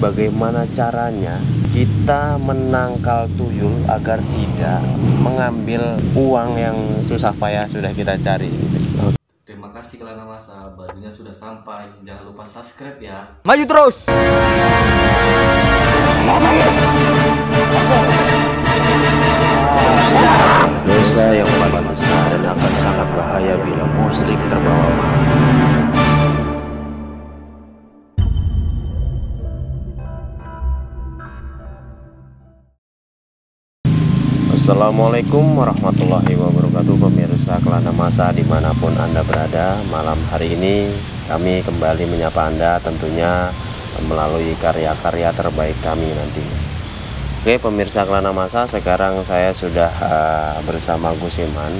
bagaimana caranya kita menangkal tuyul agar tidak mengambil uang yang susah payah sudah kita cari. Terima kasih Kelana Masa, bajunya sudah sampai. Jangan lupa subscribe ya. Maju terus. Dosa yang paling besar dan akan sangat bahaya bila muslim terbawa mati. Assalamualaikum warahmatullahi wabarakatuh, pemirsa Kelana Masa dimanapun Anda berada. Malam hari ini kami kembali menyapa Anda tentunya melalui karya-karya terbaik kami nantinya. Oke pemirsa Kelana Masa, sekarang saya sudah bersama Gus Iman.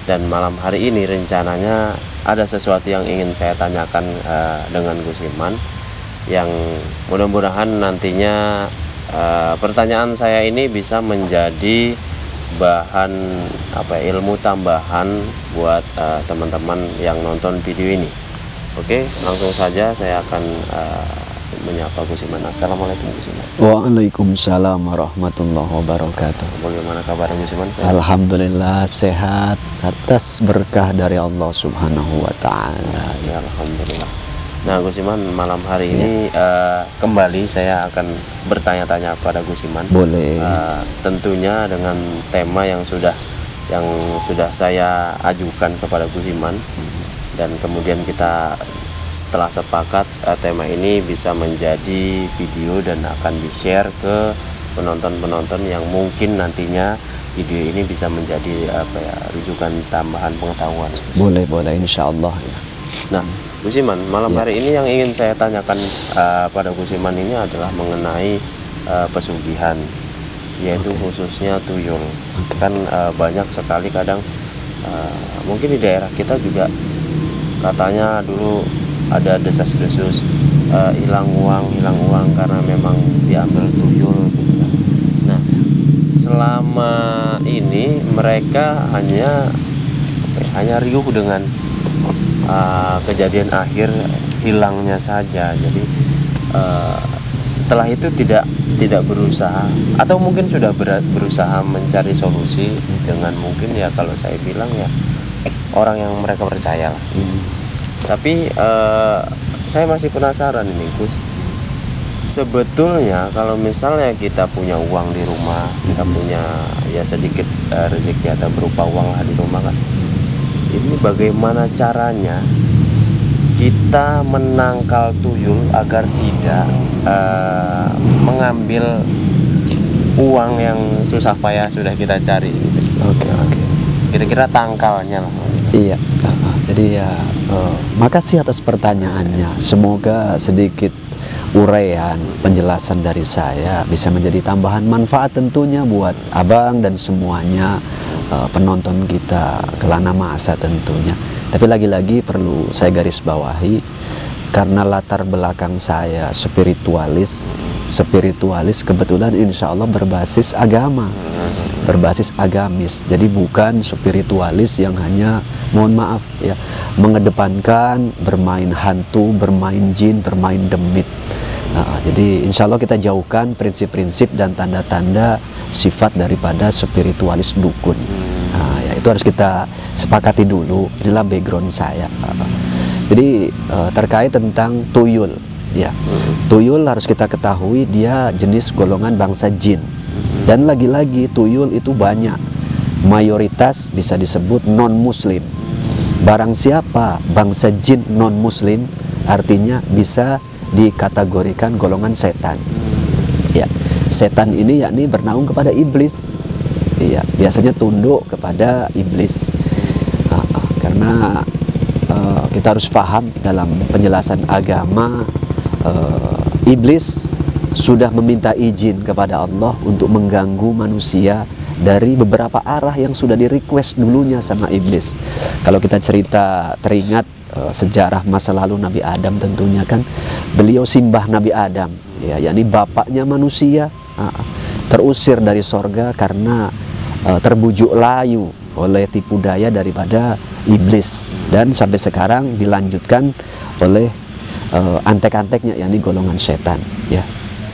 Dan malam hari ini rencananya ada sesuatu yang ingin saya tanyakan dengan Gus Iman, yang mudah-mudahan nantinya pertanyaan saya ini bisa menjadi bahan ilmu tambahan buat teman-teman yang nonton video ini. Oke, langsung saja saya akan menyapa Gus Iman. Assalamualaikum Gus Iman. Waalaikumsalam warahmatullahi wabarakatuh. Bagaimana kabar Gus Iman? Alhamdulillah sehat atas berkah dari Allah Subhanahu wa taala. Ya, alhamdulillah. Nah Gus Iman, malam hari ini kembali saya akan bertanya-tanya pada Gus Iman. Boleh. Tentunya dengan tema yang sudah saya ajukan kepada Gus Iman. Dan kemudian kita setelah sepakat tema ini bisa menjadi video dan akan di-share ke penonton-penonton yang mungkin nantinya video ini bisa menjadi rujukan tambahan pengetahuan. Boleh, insya Allah. Nah Gus Iman, malam hari ini yang ingin saya tanyakan pada Gus Iman ini adalah mengenai pesugihan, yaitu khususnya tuyul. Kan banyak sekali kadang mungkin di daerah kita juga katanya dulu ada desas-desus hilang uang karena memang diambil tuyul gitu kan. Nah selama ini mereka hanya riuh dengan kejadian akhir hilangnya saja. Jadi setelah itu tidak berusaha, atau mungkin sudah berusaha mencari solusi dengan mungkin ya kalau saya bilang ya orang yang mereka percaya lah. Tapi saya masih penasaran ini Gus, sebetulnya kalau misalnya kita punya uang di rumah, kita punya ya sedikit rezeki atau berupa uang lah di rumah kan, ini bagaimana caranya kita menangkal tuyul agar tidak mengambil uang yang susah payah sudah kita cari. Oke. Kira-kira tangkalnya lah. Iya. Jadi ya makasih atas pertanyaannya. Semoga sedikit uraian penjelasan dari saya bisa menjadi tambahan manfaat tentunya buat abang dan semuanya penonton kita Kelana Masa tentunya. Tapi lagi-lagi perlu saya garis bawahi, karena latar belakang saya spiritualis kebetulan insya Allah berbasis agama, berbasis agamis. Jadi bukan spiritualis yang hanya, mohon maaf ya, mengedepankan bermain hantu, bermain jin, bermain demit. Jadi insya Allah kita jauhkan prinsip-prinsip dan tanda-tanda sifat daripada spiritualis dukun. Ya, itu harus kita sepakati dulu. Inilah background saya. Jadi terkait tentang tuyul, ya, tuyul harus kita ketahui dia jenis golongan bangsa jin. Dan lagi-lagi tuyul itu banyak, mayoritas bisa disebut non-muslim. Barang siapa bangsa jin non-muslim, artinya bisa dikategorikan golongan setan. Ya, setan ini yakni bernaung kepada iblis. Iya, biasanya tunduk kepada iblis. Karena kita harus paham dalam penjelasan agama, iblis sudah meminta izin kepada Allah untuk mengganggu manusia dari beberapa arah yang sudah di request dulunya sama iblis. Kalau kita teringat sejarah masa lalu Nabi Adam, tentunya kan beliau simbah Nabi Adam, ya, yakni bapaknya manusia, terusir dari sorga karena terbujuk layu oleh tipu daya daripada iblis, dan sampai sekarang dilanjutkan oleh antek-anteknya, yakni golongan setan. Ya,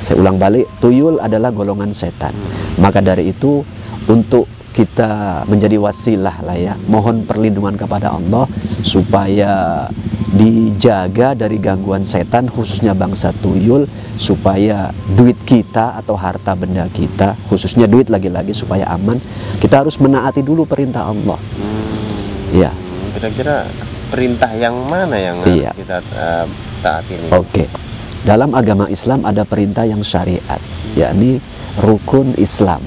saya ulang balik, tuyul adalah golongan setan. Maka dari itu untuk kita menjadi wasilah lah ya, mohon perlindungan kepada Allah supaya dijaga dari gangguan setan, khususnya bangsa tuyul, supaya duit kita atau harta benda kita, khususnya duit lagi-lagi, supaya aman. Kita harus menaati dulu perintah Allah. Ya. Kira-kira perintah yang mana yang harus kita taati ini? Oke. Dalam agama Islam ada perintah yang syariat, yakni rukun Islam.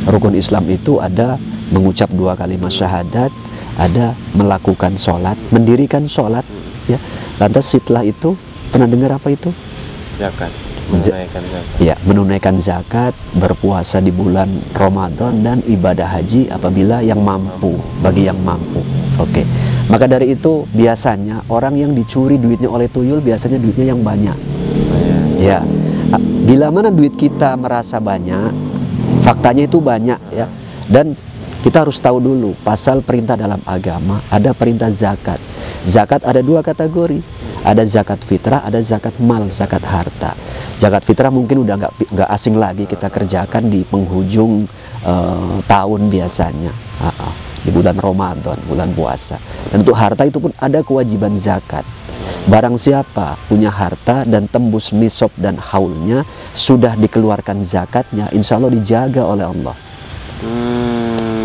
Rukun Islam itu ada mengucap 2 kalimat syahadat, ada melakukan sholat, mendirikan sholat, ya. Lantas setelah itu pernah dengar apa itu? Zakat. Menunaikan zakat. Ya, menunaikan zakat, berpuasa di bulan Ramadan, dan ibadah haji apabila yang mampu, bagi yang mampu. Oke. Maka dari itu biasanya orang yang dicuri duitnya oleh tuyul biasanya duitnya yang banyak. Ya. Bila mana duit kita merasa banyak, faktanya itu banyak ya. Dan kita harus tahu dulu pasal perintah dalam agama, ada perintah zakat. Zakat ada 2 kategori. Ada zakat fitrah, ada zakat mal, zakat harta. Zakat fitrah mungkin udah nggak asing lagi kita kerjakan di penghujung tahun biasanya, di bulan Ramadan, bulan puasa. Dan untuk harta itu pun ada kewajiban zakat. Barang siapa punya harta dan tembus nisab dan haulnya, sudah dikeluarkan zakatnya, insya Allah dijaga oleh Allah.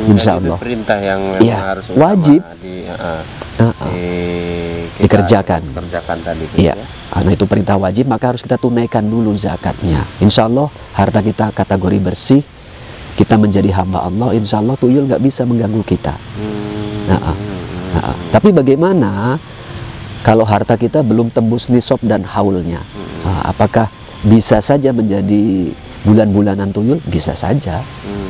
Insya Allah. Itu perintah yang harus wajib dikerjakan tadi. Iya. Nah itu perintah wajib, maka harus kita tunaikan dulu zakatnya. Insya Allah harta kita kategori bersih, kita menjadi hamba Allah. Insya Allah tuyul nggak bisa mengganggu kita. Tapi bagaimana kalau harta kita belum tembus nisab dan haulnya? Apakah bisa saja menjadi bulan-bulanan tuyul? Bisa saja.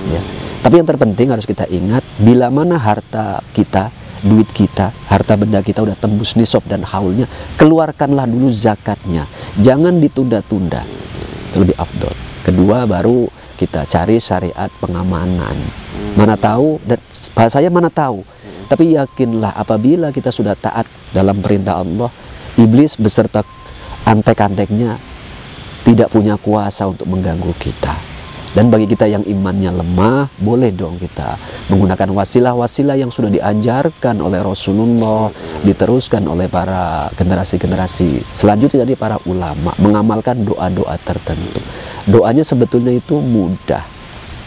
Ya. Tapi yang terpenting harus kita ingat, bila mana harta kita, duit kita, harta benda kita udah tembus nisab dan haulnya, keluarkanlah dulu zakatnya. Jangan ditunda-tunda. Itu lebih afdol. Kedua, baru kita cari syariat pengamanan. Mana tahu, dan bahasanya mana tahu. Tapi yakinlah apabila kita sudah taat dalam perintah Allah, iblis beserta antek-anteknya tidak punya kuasa untuk mengganggu kita. Dan bagi kita yang imannya lemah, boleh dong kita menggunakan wasilah-wasilah yang sudah diajarkan oleh Rasulullah, diteruskan oleh para generasi-generasi selanjutnya dari para ulama, mengamalkan doa-doa tertentu. Doanya sebetulnya itu mudah,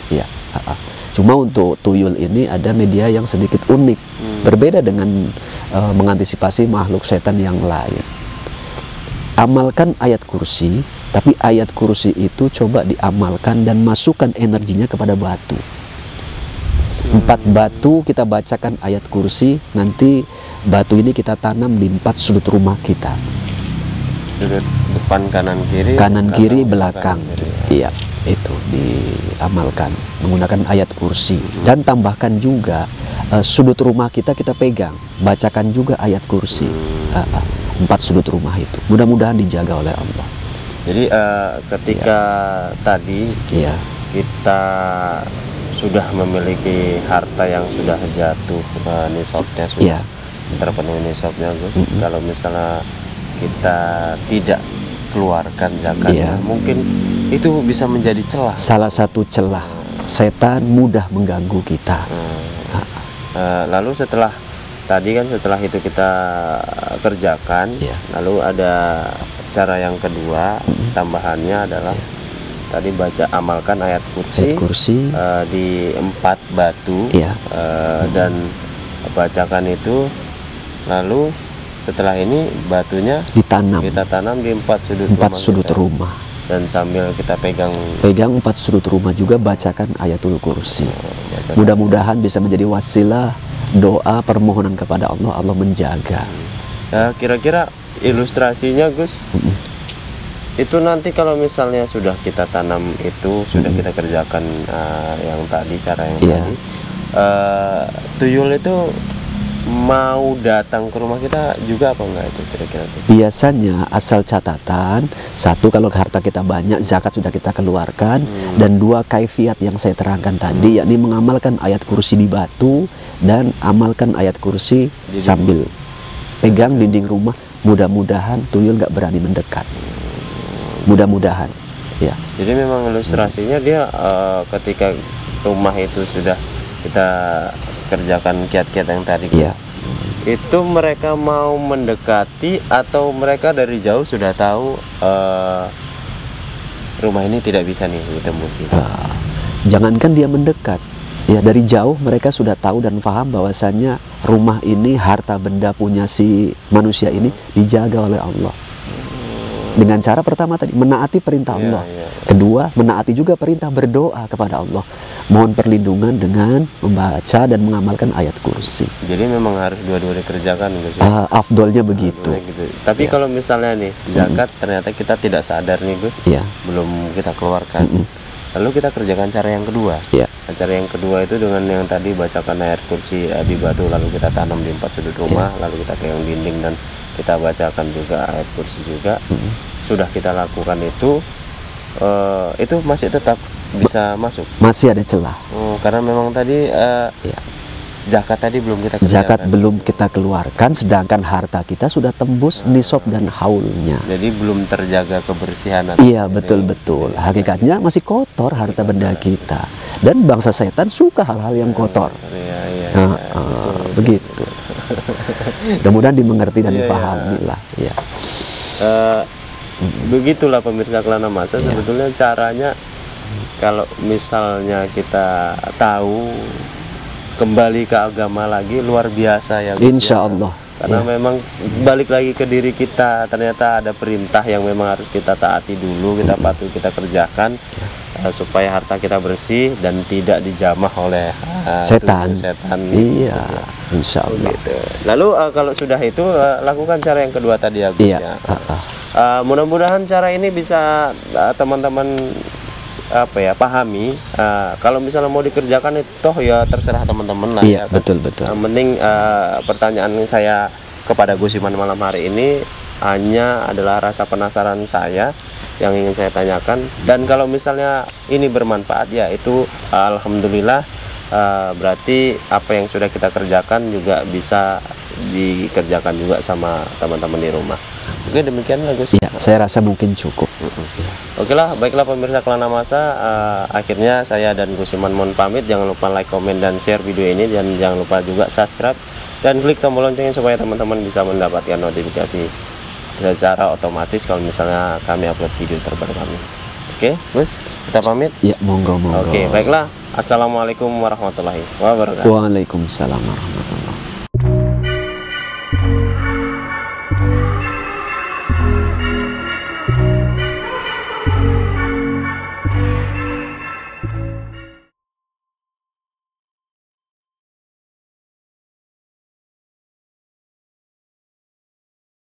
ya. Cuma untuk tuyul ini ada media yang sedikit unik, berbeda dengan mengantisipasi makhluk setan yang lain. Amalkan ayat kursi, tapi ayat kursi itu coba diamalkan dan masukkan energinya kepada batu. 4 batu kita bacakan ayat kursi, nanti batu ini kita tanam di 4 sudut rumah kita. Sudut depan, kanan kiri belakang. Iya, itu diamalkan menggunakan ayat kursi. Dan tambahkan juga sudut rumah kita pegang, bacakan juga ayat kursi. 4 sudut rumah itu mudah-mudahan dijaga oleh Allah. Jadi ketika tadi kita sudah memiliki harta yang sudah jatuh nisabnya, sudah terpenuhi nisabnya, Gus. Kalau misalnya kita tidak keluarkan zakatnya, mungkin itu bisa menjadi celah. Salah satu celah setan mudah mengganggu kita. Lalu setelah itu kita kerjakan, lalu ada cara yang kedua, tambahannya adalah tadi amalkan ayat kursi, di 4 batu, dan bacakan itu. Lalu setelah ini batunya kita tanam di 4 sudut rumah. Dan sambil kita pegang 4 sudut rumah juga bacakan ayatul kursi. Mudah-mudahan bisa menjadi wasilah doa permohonan kepada Allah, Allah menjaga. Kira-kira ilustrasinya, Gus, itu nanti kalau misalnya sudah kita tanam itu, sudah kita kerjakan yang tadi, cara yang tadi, tuyul itu mau datang ke rumah kita juga apa enggak itu kira-kira? Biasanya asal catatan, 1, kalau harta kita banyak, zakat sudah kita keluarkan, dan 2, kaifiat yang saya terangkan tadi, yakni mengamalkan ayat kursi di batu dan amalkan ayat kursi sambil pegang dinding rumah, mudah-mudahan tuyul nggak berani mendekat. Mudah-mudahan, ya. Jadi memang ilustrasinya dia ketika rumah itu sudah kita kerjakan kiat-kiat yang tadi, Gus, Iya. itu mereka mau mendekati atau mereka dari jauh sudah tahu rumah ini tidak bisa nih ditembus gitu. Jangankan dia mendekat, ya dari jauh mereka sudah tahu dan paham bahwasannya rumah ini, harta benda punya si manusia ini dijaga oleh Allah. Dengan cara pertama tadi menaati perintah Allah. Kedua, menaati juga perintah berdoa kepada Allah. Mohon perlindungan dengan membaca dan mengamalkan ayat kursi. Jadi memang harus dua-dua dikerjakan, Gus. Afdolnya begitu. Gitu. Tapi kalau misalnya nih zakat ternyata kita tidak sadar nih, Gus, Ya. belum kita keluarkan. Lalu kita kerjakan cara yang kedua. Ya. Cara yang kedua itu dengan yang tadi bacakan ayat kursi di batu, lalu kita tanam di 4 sudut rumah, lalu kita keong dinding dan kita bacakan juga ayat kursi juga. Sudah kita lakukan itu masih tetap bisa masuk. Masih ada celah. Karena memang tadi Ya. zakat tadi belum kita kerjakan. Zakat belum kita keluarkan, sedangkan harta kita sudah tembus nisab dan haulnya. Jadi belum terjaga kebersihan. Iya, betul-betul. Hakikatnya masih kotor harta benda kita. Dan bangsa setan suka hal-hal yang kotor. Iya. Begitu. Mudah-mudahan dimengerti dan dipahami lah. Ya. Begitulah pemirsa Kelana Masa, sebetulnya caranya kalau misalnya kita tahu kembali ke agama lagi luar biasa ya, Insya Allah. karena memang balik lagi ke diri kita, ternyata ada perintah yang memang harus kita taati dulu, kita patuhi, kita kerjakan supaya harta kita bersih dan tidak dijamah oleh Setan. setan. Iya, insya Allah. Gitu. Lalu kalau sudah itu lakukan cara yang kedua tadi ya, Gus, Iya. ya. Mudah-mudahan cara ini bisa teman-teman pahami. Kalau misalnya mau dikerjakan itu toh ya terserah teman-teman lah. Iya, ya kan? betul-betul. Yang penting pertanyaan saya kepada Gus Iman malam hari ini hanya adalah rasa penasaran saya yang ingin saya tanyakan, dan kalau misalnya ini bermanfaat ya itu alhamdulillah, berarti apa yang sudah kita kerjakan juga bisa dikerjakan juga sama teman-teman di rumah. Oke, demikian lah, Gus. Iya, saya rasa mungkin cukup. Oke lah, baiklah pemirsa Kelana Masa, akhirnya saya dan Gus Iman mohon pamit. Jangan lupa like, komen, dan share video ini, dan jangan lupa juga subscribe dan klik tombol loncengnya supaya teman-teman bisa mendapatkan notifikasi secara otomatis kalau misalnya kami upload video terbaru kami. Oke, Gus, kita pamit. Ya, monggo. Oke, baiklah. Assalamualaikum warahmatullahi wabarakatuh. Waalaikumsalam warahmatullahi wabarakatuh.